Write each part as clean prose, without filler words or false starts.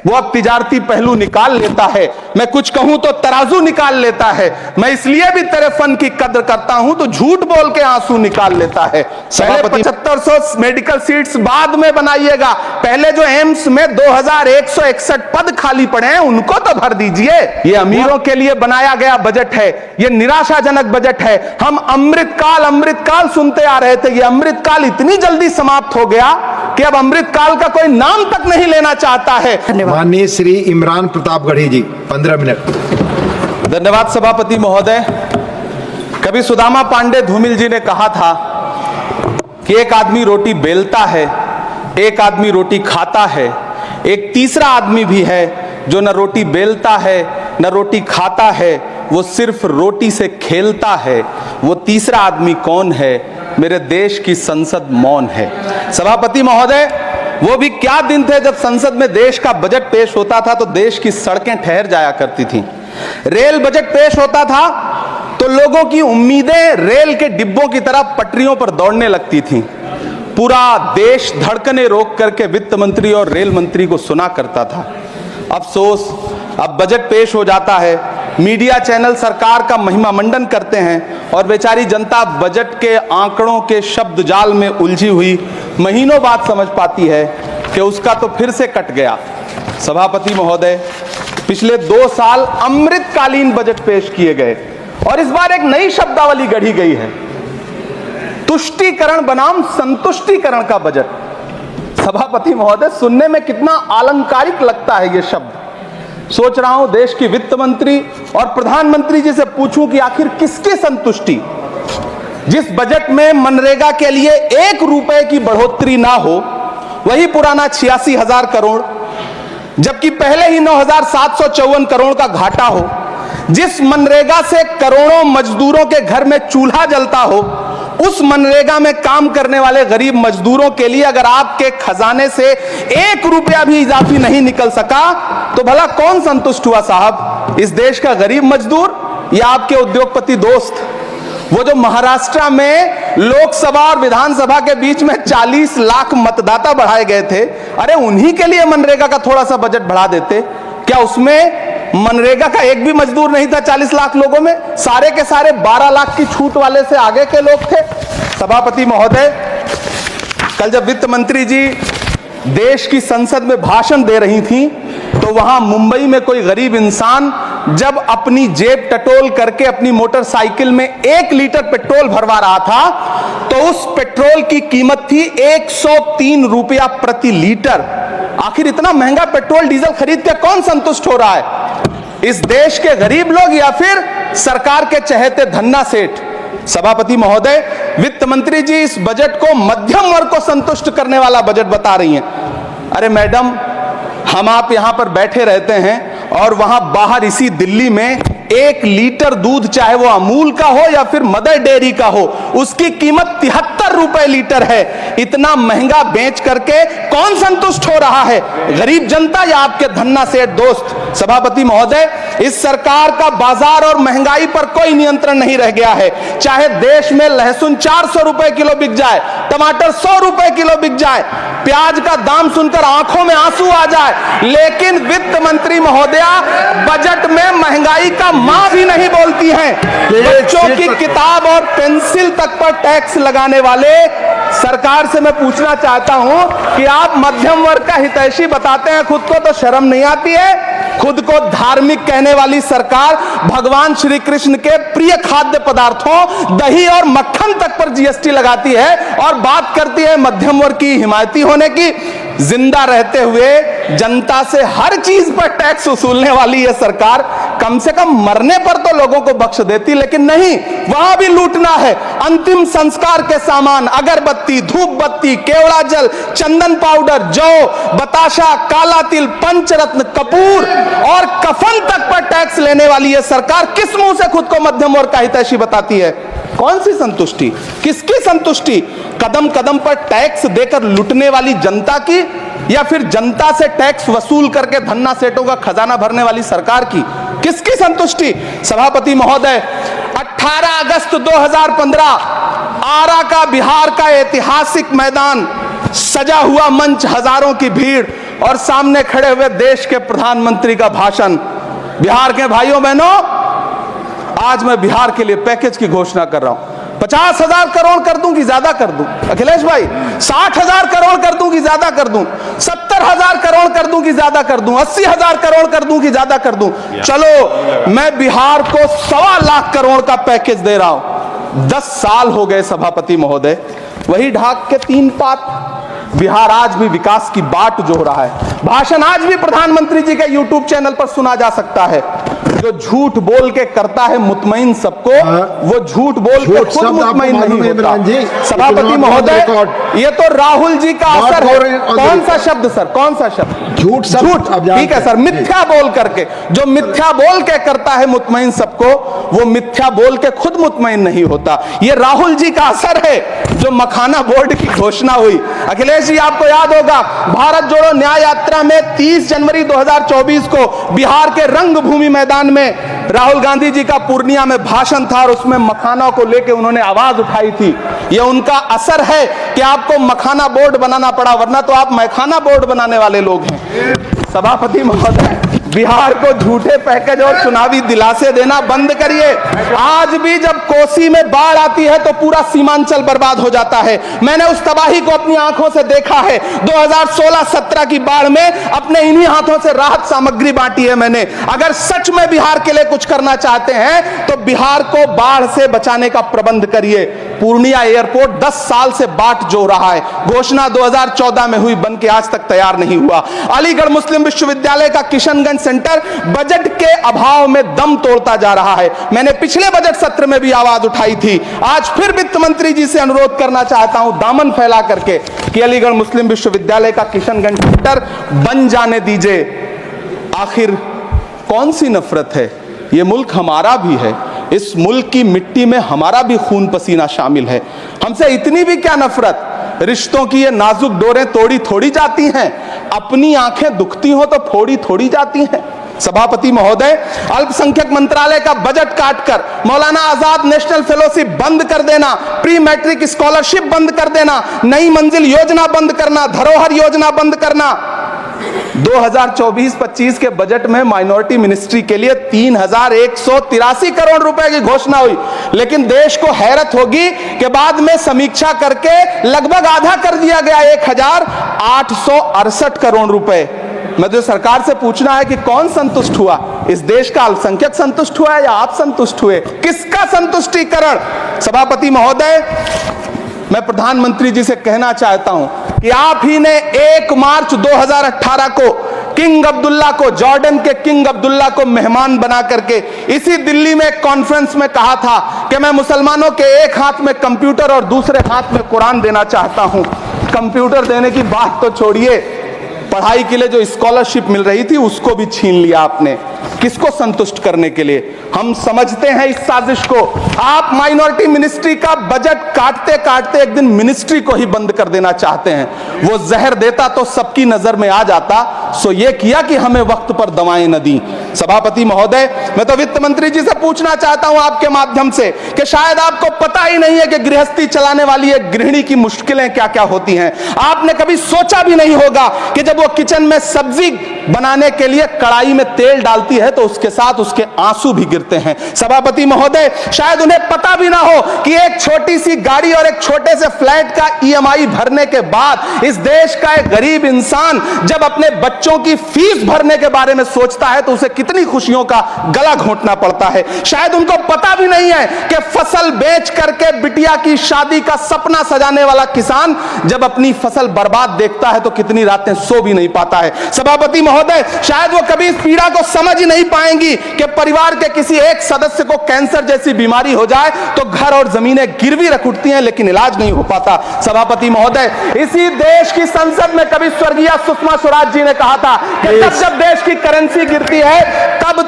वो अब तिजारती पहलू निकाल लेता है, मैं कुछ कहूं तो तराजू निकाल लेता है, मैं इसलिए भी तेरे फन की कद्र करता हूं तो झूठ बोल के आंसू निकाल लेता है। पहले 7500 मेडिकल सीट्स बाद में बनाइएगा, पहले जो एम्स में 2161 पद खाली पड़े हैं उनको तो भर दीजिए। ये अमीरों के लिए बनाया गया बजट है, ये निराशाजनक बजट है। हम अमृतकाल सुनते आ रहे थे, ये अमृतकाल इतनी जल्दी समाप्त हो गया कि अब अमृतकाल का कोई नाम तक नहीं लेना चाहता है। माननीय श्री इमरान प्रतापगढ़ी जी 15 मिनट। धन्यवाद सभापति महोदय। कभी सुदामा पांडे धूमिल जी ने कहा था कि एक आदमी रोटी बेलता है, एक आदमी रोटी खाता है, एक तीसरा आदमी भी है जो न रोटी बेलता है न रोटी खाता है, वो सिर्फ रोटी से खेलता है। वो तीसरा आदमी कौन है? मेरे देश की संसद मौन है। सभापति महोदय, वो भी क्या दिन थे जब संसद में देश का बजट पेश होता था तो देश की सड़कें ठहर जाया करती थीं। रेल बजट पेश होता था तो लोगों की उम्मीदें रेल के डिब्बों की तरह पटरियों पर दौड़ने लगती थीं। पूरा देश धड़कने रोक करके वित्त मंत्री और रेल मंत्री को सुना करता था। अफसोस, अब बजट पेश हो जाता है, मीडिया चैनल सरकार का महिमा मंडन करते हैं और बेचारी जनता बजट के आंकड़ों के शब्द जाल में उलझी हुई महीनों बाद समझ पाती है कि उसका तो फिर से कट गया। सभापति महोदय, पिछले 2 साल अमृतकालीन बजट पेश किए गए और इस बार एक नई शब्दावली गढ़ी गई है, तुष्टीकरण बनाम संतुष्टीकरण का बजट। सभापति महोदय, सुनने में कितना अलंकारिक लगता है ये शब्द। सोच रहा हूं देश की वित्त मंत्री और प्रधानमंत्री जी से पूछूं कि आखिर किसकी संतुष्टि? जिस बजट में मनरेगा के लिए 1 रुपए की बढ़ोतरी ना हो, वही पुराना 86,000 करोड़, जबकि पहले ही 9,754 करोड़ का घाटा हो, जिस मनरेगा से करोड़ों मजदूरों के घर में चूल्हा जलता हो, उस मनरेगा में काम करने वाले गरीब मजदूरों के लिए अगर आपके खजाने से 1 रुपया भी इजाफी नहीं निकल सका तो भला कौन संतुष्ट हुआ साहब? इस देश का गरीब मजदूर या आपके उद्योगपति दोस्त? वो जो महाराष्ट्र में लोकसभा और विधानसभा के बीच में 40 लाख मतदाता बढ़ाए गए थे, अरे उन्हीं के लिए मनरेगा का थोड़ा सा बजट बढ़ा देते। क्या उसमें मनरेगा का एक भी मजदूर नहीं था 40 लाख लोगों में? सारे के सारे 12 लाख की छूट वाले से आगे के लोग थे। सभापति महोदय, कल जब वित्त मंत्री जी देश की संसद में भाषण दे रही थी तो वहां मुंबई में कोई गरीब इंसान जब अपनी जेब टटोल करके अपनी मोटरसाइकिल में 1 लीटर पेट्रोल भरवा रहा था तो उस पेट्रोल की कीमत थी 103 रुपया प्रति लीटर। आखिर इतना महंगा पेट्रोल डीजल खरीद के कौन संतुष्ट हो रहा है? इस देश के गरीब लोग या फिर सरकार के चहेते धन्ना सेठ? सभापति महोदय, वित्त मंत्री जी इस बजट को मध्यम वर्ग को संतुष्ट करने वाला बजट बता रही हैं। अरे मैडम, हम आप यहां पर बैठे रहते हैं और वहां बाहर इसी दिल्ली में 1 लीटर दूध, चाहे वो अमूल का हो या फिर मदर डेयरी का हो, उसकी कीमत 73 रुपए लीटर है। इतना महंगा बेच करके कौन संतुष्ट हो रहा है? गरीब जनता या आपके धन्ना सेठ दोस्त? सभापति महोदय, इस सरकार का बाजार और महंगाई पर कोई नियंत्रण नहीं रह गया है। चाहे देश में लहसुन 400 रुपए किलो बिक जाए, टमाटर 100 रुपए किलो बिक जाए, प्याज का दाम सुनकर आंखों में आंसू आ जाए, लेकिन वित्त मंत्री महोदया बजट में महंगाई का मां भी नहीं बोलती हैं। बच्चों की किताब और पेंसिल तक पर टैक्स लगाने वाले सरकार से मैं पूछना चाहता हूं कि आप मध्यम वर्ग का हितैषी बताते हैं, खुद को तो शर्म नहीं आती है? खुद को धार्मिक कहने वाली सरकार भगवान श्री कृष्ण के प्रिय खाद्य पदार्थों दही और मक्खन तक पर जीएसटी लगाती है और बात करती है मध्यम वर्ग की हिमायती होने की। जिंदा रहते हुए जनता से हर चीज पर टैक्स वसूलने वाली यह सरकार कम से कम मरने पर तो लोगों को बख्श देती, लेकिन नहीं, वहां भी लूटना है। अंतिम संस्कार के सामान, अगरबत्ती, धूप बत्ती, केवड़ा जल, चंदन पाउडर, जौ, बताशा, काला तिल, पंचरत्न, कपूर और कफन तक पर टैक्स लेने वाली यह सरकार किस मुंह से खुद को मध्यम वर्ग का हितैषी बताती है? कौन सी संतुष्टि? किसकी संतुष्टि? कदम कदम पर टैक्स देकर लूटने वाली जनता की या फिर जनता से टैक्स वसूल करके धन्ना सेठों का खजाना भरने वाली सरकार की? किसकी संतुष्टि? सभापति महोदय, 18 अगस्त 2015 आरा का बिहार का ऐतिहासिक मैदान, सजा हुआ मंच, हजारों की भीड़ और सामने खड़े हुए देश के प्रधानमंत्री का भाषण। बिहार के भाइयों बहनों, आज मैं बिहार के लिए पैकेज की घोषणा कर रहा हूं। 50,000 करोड़ कर दूं कि ज्यादा कर दूं? अखिलेश भाई, 60,000 करोड़ कर दूं कि ज्यादा कर दूं? 70,000 करोड़ कर दूं कि ज्यादा कर दूं? 80,000 करोड़ कर दूं कि ज्यादा कर दूं? चलो, मैं बिहार को 1.25 लाख करोड़ का पैकेज दे रहा हूं। 10 साल हो गए सभापति महोदय, वही ढाक के 3 पात। बिहार आज भी विकास की बाट जो रहा है। भाषण आज भी प्रधानमंत्री जी के यूट्यूब चैनल पर सुना जा सकता है। जो झूठ बोल के करता है मुतमईन सबको, वो झूठ बोल के खुद मुतमईन नहीं होता। सभापति महोदय, ये तो राहुल जी का असर है। कौन सा शब्द सर, कौन सा शब्द? झूठ। ठीक है सर, मिथ्या बोल करके, जो मिथ्या बोल के करता है मुतमईन सबको, वो मिथ्या बोल के खुद मुतमईन नहीं होता। ये राहुल जी का असर है। जो मखाना बोर्ड की घोषणा हुई, अखिलेश जी आपको याद होगा, भारत जोड़ो न्याय यात्रा में 30 जनवरी 2024 को बिहार के रंगभूमि मैदान में राहुल गांधी जी का पूर्णिया में भाषण था और उसमें मखाना को लेकर उन्होंने आवाज उठाई थी। यह उनका असर है कि आपको मखाना बोर्ड बनाना पड़ा, वरना तो आप मैखाना बोर्ड बनाने वाले लोग हैं। सभापति महोदय, बिहार को झूठे पैकेज और चुनावी दिलासे देना बंद करिए। आज भी जब कोसी में बाढ़ आती है तो पूरा सीमांचल बर्बाद हो जाता है। मैंने उस तबाही को अपनी आंखों से देखा है। 2016-17 की बाढ़ में अपने इन्हीं हाथों से राहत सामग्री बांटी है मैंने। अगर सच में बिहार के लिए कुछ करना चाहते हैं तो बिहार को बाढ़ से बचाने का प्रबंध करिए। पूर्णिया एयरपोर्ट 10 साल से बाट जो रहा है, घोषणा 2014 में हुई, बन के आज तक तैयार नहीं हुआ। अलीगढ़ मुस्लिम विश्वविद्यालय का किशनगंज सेंटर बजट के अभाव में दम तोड़ता जा रहा है। मैंने पिछले बजट सत्र में भी आवाज उठाई थी। आज फिर वित्त मंत्री जी से अनुरोध करना चाहता हूं, दामन फैला करके, कि अलीगढ़ मुस्लिम विश्वविद्यालय का किशनगंज सेंटर बन जाने दीजिए। आखिर कौन सी नफरत है? ये मुल्क हमारा भी है। इस मुल्क की मिट्टी में हमारा भी खून पसीना शामिल है। हमसे इतनी भी क्या नफरत? रिश्तों की ये नाजुक डोरें तोड़ी थोड़ी जाती हैं। अपनी आंखें दुखती हो तो फोड़ी थोड़ी जाती हैं। सभापति महोदय, अल्पसंख्यक मंत्रालय का बजट काटकर मौलाना आजाद नेशनल फेलोशिप बंद कर देना, प्री मैट्रिक स्कॉलरशिप बंद कर देना, नई मंजिल योजना बंद करना, धरोहर योजना बंद करना। 2024-25 के बजट में माइनॉरिटी मिनिस्ट्री के लिए 3,183 करोड़ रुपए की घोषणा हुई, लेकिन देश को हैरत होगी कि बाद में समीक्षा करके लगभग आधा कर दिया गया, 1,868 करोड़ रुपए। मैं तो सरकार से पूछना है कि कौन संतुष्ट हुआ? इस देश का अल्पसंख्यक संतुष्ट हुआ या आप संतुष्ट हुए? किसका संतुष्टिकरण? सभापति महोदय, मैं प्रधानमंत्री जी से कहना चाहता हूं कि आप ही ने 1 मार्च 2018 को किंग अब्दुल्ला को, जॉर्डन के किंग अब्दुल्ला को मेहमान बना करके इसी दिल्ली में एक कॉन्फ्रेंस में कहा था कि मैं मुसलमानों के एक हाथ में कंप्यूटर और दूसरे हाथ में कुरान देना चाहता हूं। कंप्यूटर देने की बात तो छोड़िए, पढ़ाई के लिए जो स्कॉलरशिप मिल रही थी उसको भी छीन लिया आपने। किसको संतुष्ट करने के लिए? हम समझते हैं इस साजिश को। आप माइनॉरिटी मिनिस्ट्री का बजट काटते काटते एक दिन मिनिस्ट्री को ही बंद कर देना चाहते हैं। वो जहर देता तो सबकी नजर में आ जाता, सो ये किया कि हमें वक्त पर दवाएं न दी। सभापति महोदय, मैं तो वित्त मंत्री जी से पूछना चाहता हूं आपके माध्यम से कि शायद आपको पता ही नहीं है कि गृहस्थी चलाने वाली एक गृहिणी की मुश्किलें क्या क्या होती हैं। आपने कभी सोचा भी नहीं होगा कि जब वो किचन में सब्जी बनाने के लिए कढ़ाई में तेल डालती है तो उसके साथ उसके आंसू भी गिरते हैं। सभापति महोदय, शायद उन्हें पता भी ना हो कि एक छोटी सी गाड़ी और एक छोटे से फ्लैट का ईएमआई भरने के बाद इस देश का एक गरीब इंसान जब अपने बच्चों की फीस भरने के बारे में सोचता है तो उसे कितनी खुशियों का गला घोंटना पड़ता है। शायद उनको पता भी नहीं है कि फसल बेच करके बिटिया की शादी का सपना सजाने वाला किसान जब अपनी फसल बर्बाद देखता है तो कितनी रातें सो भी नहीं पाता है। सभापति महोदय, शायद वो कभी इस पीड़ा को समझ ही नहीं पाएंगी कि परिवार के किसी एक सदस्य को कैंसर जैसी बीमारी हो जाए तो घर और जमीनें गिरवी रख उठती हैं लेकिन इलाज नहीं हो पाता। सभापति महोदय, इसी देश की संसद में कभी स्वर्गीय सुषमा स्वराज जी ने कहा था कि तब जब देश की करेंसी गिरती है तब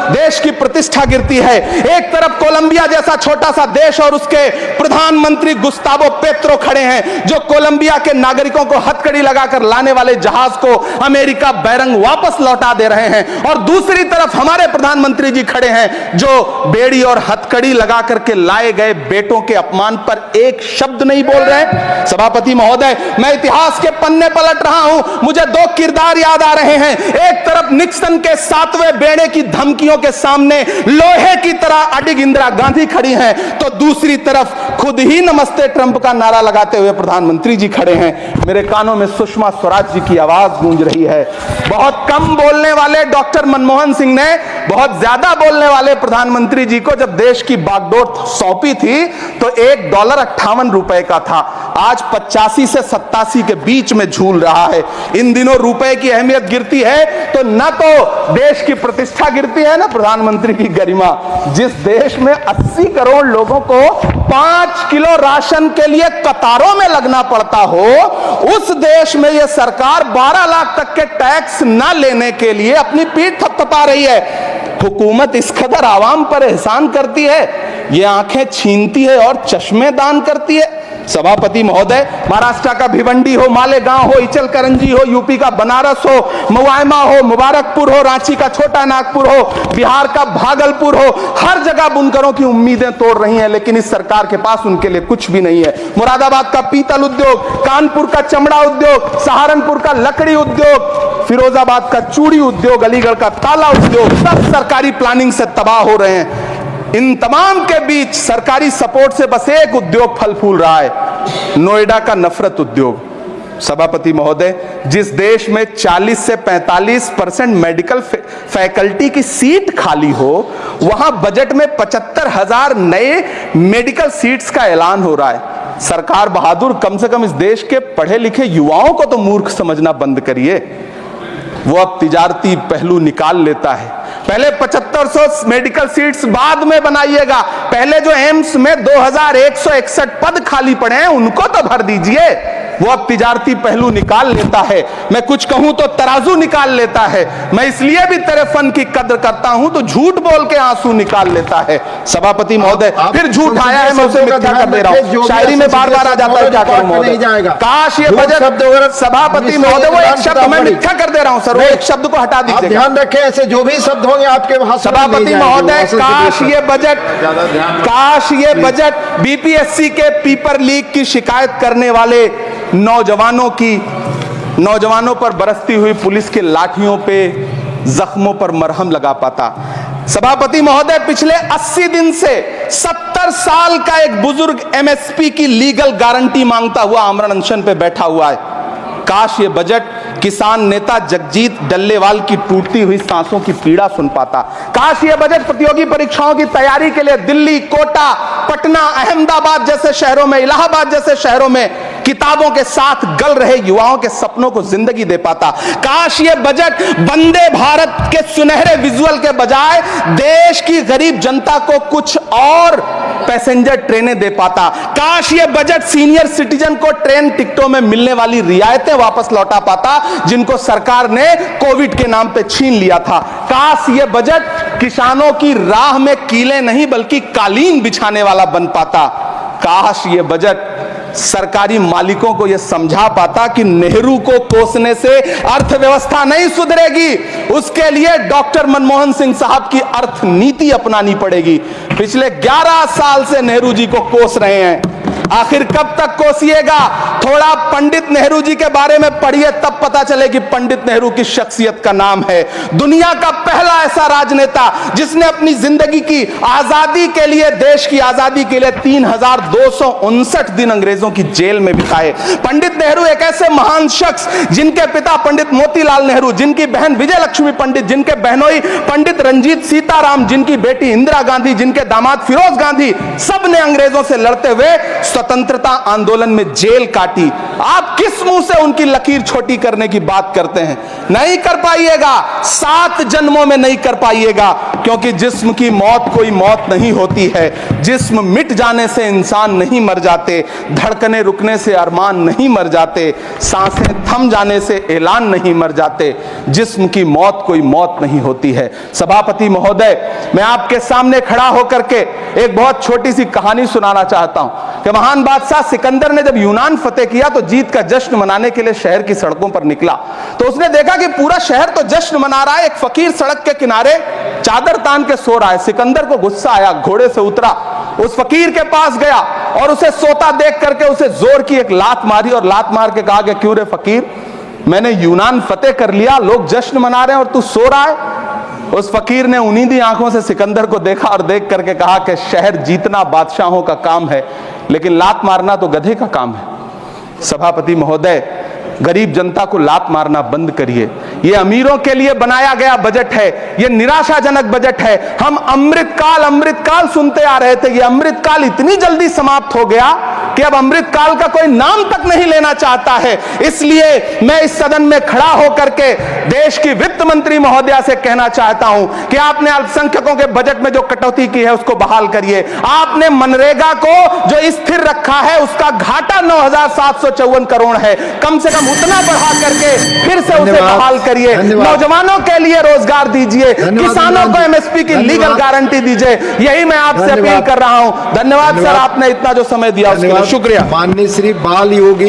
देश की प्रतिष्ठा गिरती है। एक तरफ कोलंबिया जैसा छोटा सा देश और उसके प्रधानमंत्री गुस्तावो पेत्रो खड़े हैं जो कोलंबिया के नागरिकों को हथकड़ी लगाकर लाने वाले जहाज को अमेरिका रंग वापस लौटा दे रहे हैं, और दूसरी तरफ हमारे प्रधानमंत्री जी खड़े हैं जो बेड़ी और हथकड़ी लगा करके लाए गए बेटों के अपमान पर एक शब्द नहीं बोल रहे। सभापति महोदय, मैं इतिहास के पन्ने पलट रहा हूं, मुझे दो किरदार याद आ रहे हैं। एक तरफ निक्सन के 7वें बेड़े की धमकियों के सामने लोहे की तरह अडिग इंदिरा गांधी खड़ी हैं, तो दूसरी तरफ खुद ही नमस्ते ट्रंप का नारा लगाते हुए प्रधानमंत्री जी खड़े हैं। मेरे कानों में सुषमा स्वराज जी की आवाज गूंज रही है। बहुत कम बोलने वाले डॉक्टर मनमोहन सिंह ने बहुत ज्यादा बोलने वाले प्रधानमंत्री जी को जब देश की बागडोर सौंपी थी तो $1 58 का था, आज 85 से 87 के बीच में झूल रहा है। इन दिनों रुपए की अहमियत गिरती है तो न तो देश की प्रतिष्ठा गिरती है, ना प्रधानमंत्री की गरिमा। जिस देश में 80 करोड़ लोगों को 5 किलो राशन के लिए कतारों में लगना पड़ता हो, उस देश में यह सरकार 12 लाख तक के टैक्स न लेने के लिए अपनी पीठ थपथपा रही है। हुकूमत इस कदर आवाम पर एहसान करती है, ये आंखें छीनती है और चश्मे दान करती है। सभापति महोदय, महाराष्ट्र का भिवंडी हो, मालेगांव हो, इचल करंजी हो, यूपी का बनारस हो, मुआयमा हो, मुबारकपुर हो, रांची का छोटा नागपुर हो, बिहार का भागलपुर हो, हर जगह बुनकरों की उम्मीदें तोड़ रही हैं, लेकिन इस सरकार के पास उनके लिए कुछ भी नहीं है। मुरादाबाद का पीतल उद्योग, कानपुर का चमड़ा उद्योग, सहारनपुर का लकड़ी उद्योग, फिरोजाबाद का चूड़ी उद्योग, अलीगढ़ का ताला उद्योग, सब सरकारी प्लानिंग से तबाह हो रहे हैं। इन तमाम के बीच सरकारी सपोर्ट से बस एक उद्योग फल फूल रहा है, नोएडा का नफरत उद्योग। सभापति महोदय, जिस देश में 40 से 45% मेडिकल फैकल्टी की सीट खाली हो, वहां बजट में 75,000 नए मेडिकल सीट्स का ऐलान हो रहा है। सरकार बहादुर, कम से कम इस देश के पढ़े लिखे युवाओं को तो मूर्ख समझना बंद करिए। वो अब तिजारती पहलू निकाल लेता है। पहले 7500 मेडिकल सीट्स बाद में बनाइएगा, पहले जो एम्स में 2161 पद खाली पड़े हैं उनको तो भर दीजिए। वो अब तिजारती पहलू निकाल लेता है। मैं कुछ कहूं तो तराजू निकाल लेता है। मैं इसलिए भी तेरे फन की कद्र करता हूं तो झूठ बोल के आंसू निकाल लेता है। सभापति महोदय, फिर झूठ आया है, मैं उसे मिथ्या कर दे रहा हूं। शायरी में बार बार आ जाता है, क्या करूं महोदय। काश ये बजट, सभापति महोदय, वो एक शब्द मैं मिथ्या कर दे रहा हूं सर, वो एक शब्द को हटा दीजिए। ध्यान रखें, ऐसे जो भी शब्द होंगे आपके वहां। सभापति महोदय, काश ये बजट बीपीएससी के पेपर लीक की शिकायत करने वाले नौजवानों पर बरसती हुई पुलिस के लाठियों पे, जख्मों पर मरहम लगा पाता। सभापति महोदय, पिछले 80 दिन से 70 साल का एक बुजुर्ग एमएसपी की लीगल गारंटी मांगता हुआ आमरण अनशन पे बैठा हुआ है। काश ये बजट किसान नेता जगजीत डल्लेवाल की टूटती हुई सांसों की पीड़ा सुन पाता। काश ये बजट प्रतियोगी परीक्षाओं की तैयारी के लिए दिल्ली, कोटा, पटना, अहमदाबाद जैसे शहरों में, इलाहाबाद जैसे शहरों में किताबों के साथ गल रहे युवाओं के सपनों को जिंदगी दे पाता। काश ये बजट वंदे भारत के सुनहरे विजुअल के बजाय देश की गरीब जनता को कुछ और पैसेंजर ट्रेनें दे पाता। काश ये बजट सीनियर सिटीजन को ट्रेन टिकटों में मिलने वाली रियायतें वापस लौटा पाता जिनको सरकार ने कोविड के नाम पे छीन लिया था। काश ये बजट किसानों की राह में कीले नहीं बल्कि कालीन बिछाने वाला बन पाता। काश ये बजट सरकारी मालिकों को यह समझा पाता कि नेहरू को कोसने से अर्थव्यवस्था नहीं सुधरेगी, उसके लिए डॉक्टर मनमोहन सिंह साहब की अर्थ नीति अपनानी पड़ेगी। पिछले 11 साल से नेहरू जी को कोस रहे हैं, आखिर कब तक कोसिएगा? थोड़ा पंडित नेहरू जी के बारे में पढ़िए, तब पता चले कि पंडित नेहरू की शख्सियत का नाम है। दुनिया का पहला ऐसा राजनेता जिसने अपनी जिंदगी की आजादी के लिए, देश की आजादी के लिए 3259 दिन अंग्रेजों की जेल में बिताए। पंडित नेहरू एक ऐसे महान शख्स जिनके पिता पंडित मोतीलाल नेहरू, जिनकी बहन विजय लक्ष्मी पंडित, जिनके बहनोई पंडित रंजीत सीताराम, जिनकी बेटी इंदिरा गांधी, जिनके दामाद फिरोज गांधी, सब ने अंग्रेजों से लड़ते हुए स्वतंत्रता आंदोलन में जेल काटी। आप किस मुंह से उनकी लकीर छोटी करने की बात करते हैं? नहीं कर पाइएगा, 7 जन्मों में नहीं कर पाइएगा, क्योंकि जिस्म की मौत कोई मौत नहीं होती है, जिस्म मिट जाने से इंसान नहीं मर जाते, धड़कने रुकने से अरमान नहीं मर जाते, सांसें थम जाने से ऐलान नहीं मर जाते, जिस्म की मौत कोई मौत नहीं होती है। सभापति महोदय, मैं आपके सामने खड़ा होकर के एक बहुत छोटी सी कहानी सुनाना चाहता हूं कि महान बादशाह सिकंदर ने जब यूनान फतेह किया तो जीत का जश्न मनाने के लिए शहर की सड़कों पर निकला। तो उसने देखा कि पूरा शहर तो जश्न मना रहा है, एक फकीर सड़क के किनारे चादर तान के सो रहा है। सिकंदर को गुस्सा आया, घोड़े से उतरा, उस फकीर के पास गया और उसे सोता देख करके उसे जोर की एक लात मारी और लात मार के कहा कि क्यों रे फकीर, मैंने यूनान फतेह कर लिया, लोग जश्न मना रहे हैं और तू सो रहा है। उस फकीर ने उन्नीदी आंखों से सिकंदर को देखा और देख करके कहा कि शहर जीतना बादशाहों का काम है, लेकिन लात मारना तो गधे का काम है। सभापति महोदय, गरीब जनता को लात मारना बंद करिए। ये अमीरों के लिए बनाया गया बजट है, ये निराशाजनक बजट है। हम अमृतकाल सुनते आ रहे थे, ये अमृतकाल इतनी जल्दी समाप्त हो गया कि अब अमृतकाल का कोई नाम तक नहीं लेना चाहता है। इसलिए मैं इस सदन में खड़ा होकर के देश की वित्त मंत्री महोदया से कहना चाहता हूं कि आपने अल्पसंख्यकों के बजट में जो कटौती की है उसको बहाल करिए। आपने मनरेगा को जो स्थिर रखा है उसका घाटा 9,754 करोड़ है, कम से कम उतना बढ़ा करके फिर से उसे बहाल करिए। नौजवानों के लिए रोजगार दीजिए, किसानों को एमएसपी की लीगल गारंटी दीजिए। यही मैं आपसे अपील कर रहा हूं। धन्यवाद सर, आपने इतना जो समय दिया उसके लिए शुक्रिया। माननीय श्री बाल योगी